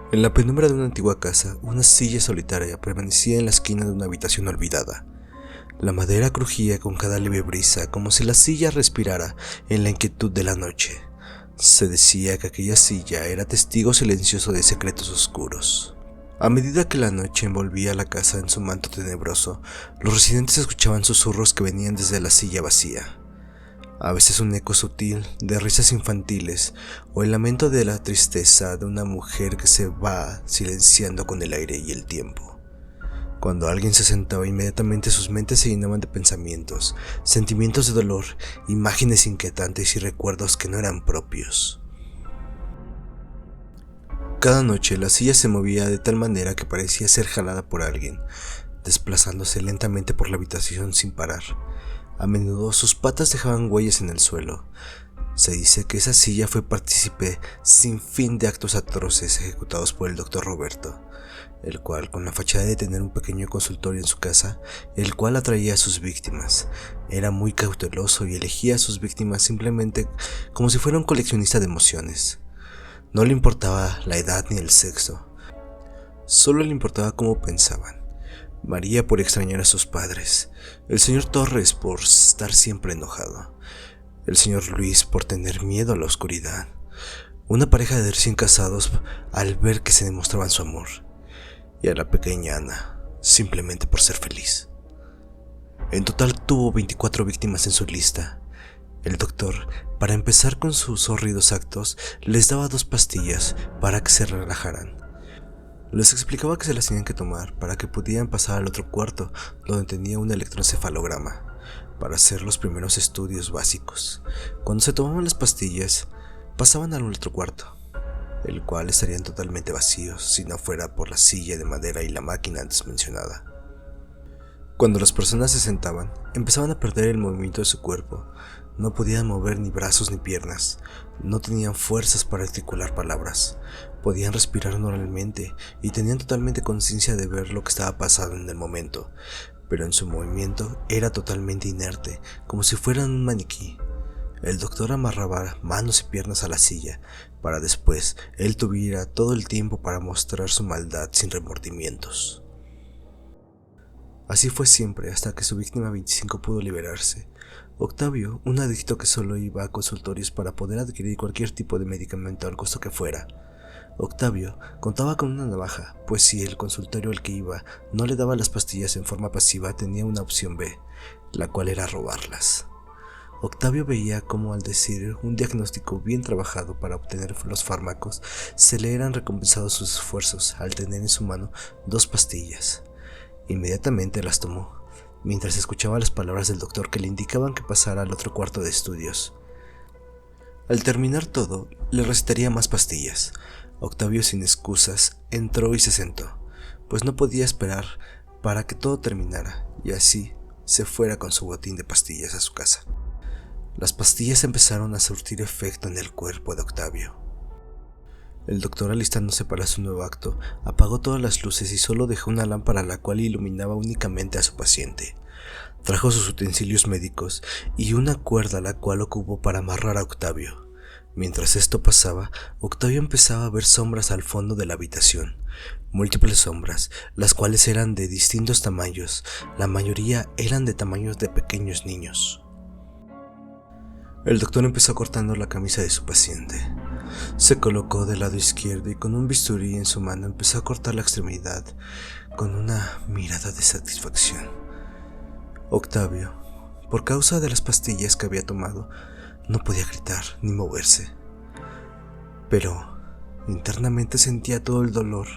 En la penumbra de una antigua casa, una silla solitaria permanecía en la esquina de una habitación olvidada. La madera crujía con cada leve brisa, como si la silla respirara en la inquietud de la noche. Se decía que aquella silla era testigo silencioso de secretos oscuros. A medida que la noche envolvía la casa en su manto tenebroso, los residentes escuchaban susurros que venían desde la silla vacía. A veces un eco sutil de risas infantiles o el lamento de la tristeza de una mujer que se va silenciando con el aire y el tiempo. Cuando alguien se sentaba, inmediatamente sus mentes se llenaban de pensamientos, sentimientos de dolor, imágenes inquietantes y recuerdos que no eran propios. Cada noche la silla se movía de tal manera que parecía ser jalada por alguien, desplazándose lentamente por la habitación sin parar. A menudo sus patas dejaban huellas en el suelo. Se dice que esa silla fue partícipe sin fin de actos atroces ejecutados por el Dr. Roberto, el cual, con la fachada de tener un pequeño consultorio en su casa, el cual atraía a sus víctimas, era muy cauteloso y elegía a sus víctimas simplemente como si fuera un coleccionista de emociones. No le importaba la edad ni el sexo, solo le importaba cómo pensaban. María por extrañar a sus padres, el señor Torres por estar siempre enojado, el señor Luis por tener miedo a la oscuridad, una pareja de recién casados al ver que se demostraban su amor, y a la pequeña Ana, simplemente por ser feliz. En total tuvo 24 víctimas en su lista. El doctor, para empezar con sus horridos actos, les daba 2 pastillas para que se relajaran. Les explicaba que se las tenían que tomar para que pudieran pasar al otro cuarto, donde tenía un electroencefalograma, para hacer los primeros estudios básicos. Cuando se tomaban las pastillas, pasaban al otro cuarto, el cual estarían totalmente vacíos si no fuera por la silla de madera y la máquina antes mencionada. Cuando las personas se sentaban, empezaban a perder el movimiento de su cuerpo. No podían mover ni brazos ni piernas, no tenían fuerzas para articular palabras, podían respirar normalmente y tenían totalmente conciencia de ver lo que estaba pasando en el momento, pero en su movimiento era totalmente inerte, como si fueran un maniquí. El doctor amarraba manos y piernas a la silla, para después él tuviera todo el tiempo para mostrar su maldad sin remordimientos. Así fue siempre hasta que su víctima 25 pudo liberarse. Octavio, un adicto que solo iba a consultorios para poder adquirir cualquier tipo de medicamento al costo que fuera. Octavio contaba con una navaja, pues si el consultorio al que iba no le daba las pastillas en forma pasiva, tenía una opción B, la cual era robarlas. Octavio veía cómo al decir un diagnóstico bien trabajado para obtener los fármacos, se le eran recompensados sus esfuerzos al tener en su mano 2 pastillas. Inmediatamente las tomó, mientras escuchaba las palabras del doctor que le indicaban que pasara al otro cuarto de estudios. Al terminar todo, le recetaría más pastillas. Octavio, sin excusas, entró y se sentó, pues no podía esperar para que todo terminara y así se fuera con su botín de pastillas a su casa. Las pastillas empezaron a surtir efecto en el cuerpo de Octavio. El doctor, alistándose para su nuevo acto, apagó todas las luces y solo dejó una lámpara la cual iluminaba únicamente a su paciente. Trajo sus utensilios médicos y una cuerda la cual ocupó para amarrar a Octavio. Mientras esto pasaba, Octavio empezaba a ver sombras al fondo de la habitación. Múltiples sombras, las cuales eran de distintos tamaños. La mayoría eran de tamaños de pequeños niños. El doctor empezó cortando la camisa de su paciente. Se colocó del lado izquierdo y con un bisturí en su mano empezó a cortar la extremidad con una mirada de satisfacción. Octavio, por causa de las pastillas que había tomado, no podía gritar ni moverse, pero internamente sentía todo el dolor.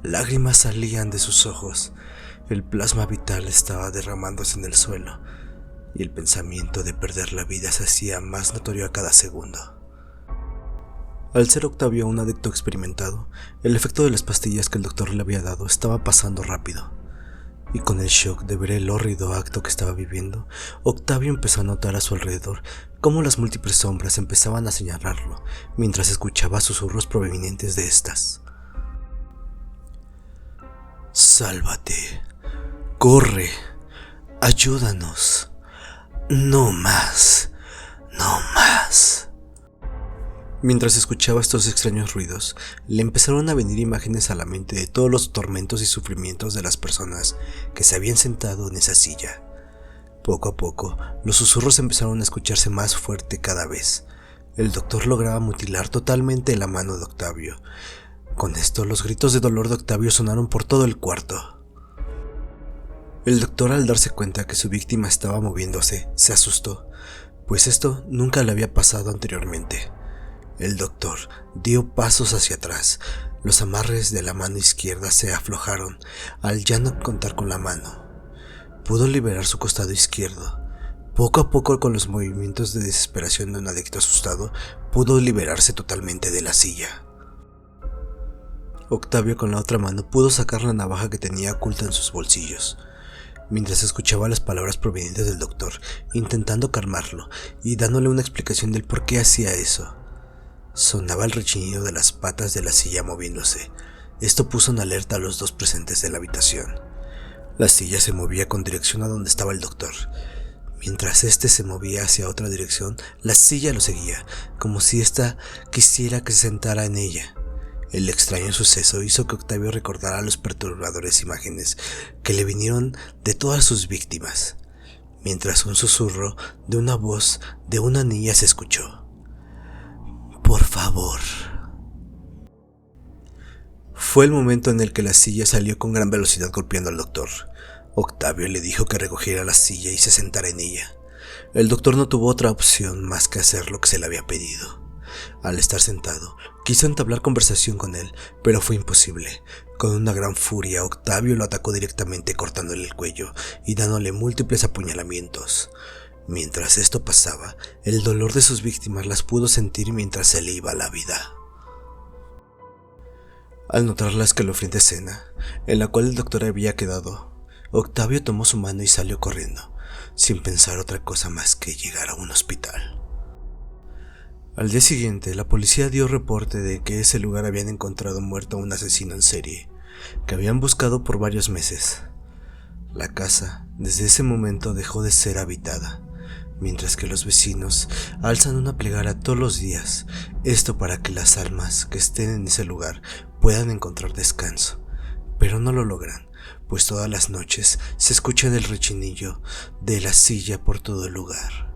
Lágrimas salían de sus ojos, el plasma vital estaba derramándose en el suelo y el pensamiento de perder la vida se hacía más notorio a cada segundo. Al ser Octavio un adicto experimentado, el efecto de las pastillas que el doctor le había dado estaba pasando rápido, y con el shock de ver el hórrido acto que estaba viviendo, Octavio empezó a notar a su alrededor cómo las múltiples sombras empezaban a señalarlo, mientras escuchaba susurros provenientes de estas. «Sálvate, corre, ayúdanos, no más, no más». Mientras escuchaba estos extraños ruidos, le empezaron a venir imágenes a la mente de todos los tormentos y sufrimientos de las personas que se habían sentado en esa silla. Poco a poco, los susurros empezaron a escucharse más fuerte cada vez. El doctor lograba mutilar totalmente la mano de Octavio. Con esto, los gritos de dolor de Octavio sonaron por todo el cuarto. El doctor, al darse cuenta que su víctima estaba moviéndose, se asustó, pues esto nunca le había pasado anteriormente. El doctor dio pasos hacia atrás. Los amarres de la mano izquierda se aflojaron al ya no contar con la mano. Pudo liberar su costado izquierdo. Poco a poco, con los movimientos de desesperación de un adicto asustado, pudo liberarse totalmente de la silla. Octavio, con la otra mano, pudo sacar la navaja que tenía oculta en sus bolsillos. Mientras escuchaba las palabras provenientes del doctor, intentando calmarlo y dándole una explicación del por qué hacía eso. Sonaba el rechinido de las patas de la silla moviéndose. Esto puso en alerta a los dos presentes de la habitación. La silla se movía con dirección a donde estaba el doctor. Mientras éste se movía hacia otra dirección, la silla lo seguía, como si ésta quisiera que se sentara en ella. El extraño suceso hizo que Octavio recordara las perturbadoras imágenes que le vinieron de todas sus víctimas, mientras un susurro de una voz de una niña se escuchó. Por favor. Fue el momento en el que la silla salió con gran velocidad golpeando al doctor. Octavio le dijo que recogiera la silla y se sentara en ella. El doctor no tuvo otra opción más que hacer lo que se le había pedido. Al estar sentado, quiso entablar conversación con él, pero fue imposible. Con una gran furia, Octavio lo atacó directamente, cortándole el cuello y dándole múltiples apuñalamientos. Mientras esto pasaba, el dolor de sus víctimas las pudo sentir mientras se le iba la vida. Al notar la escalofriante escena, en la cual el doctor había quedado, Octavio tomó su mano y salió corriendo, sin pensar otra cosa más que llegar a un hospital. Al día siguiente, la policía dio reporte de que ese lugar habían encontrado muerto a un asesino en serie, que habían buscado por varios meses. La casa, desde ese momento, dejó de ser habitada, mientras que los vecinos alzan una plegaria todos los días, esto para que las almas que estén en ese lugar puedan encontrar descanso, pero no lo logran, pues todas las noches se escucha el rechinillo de la silla por todo el lugar.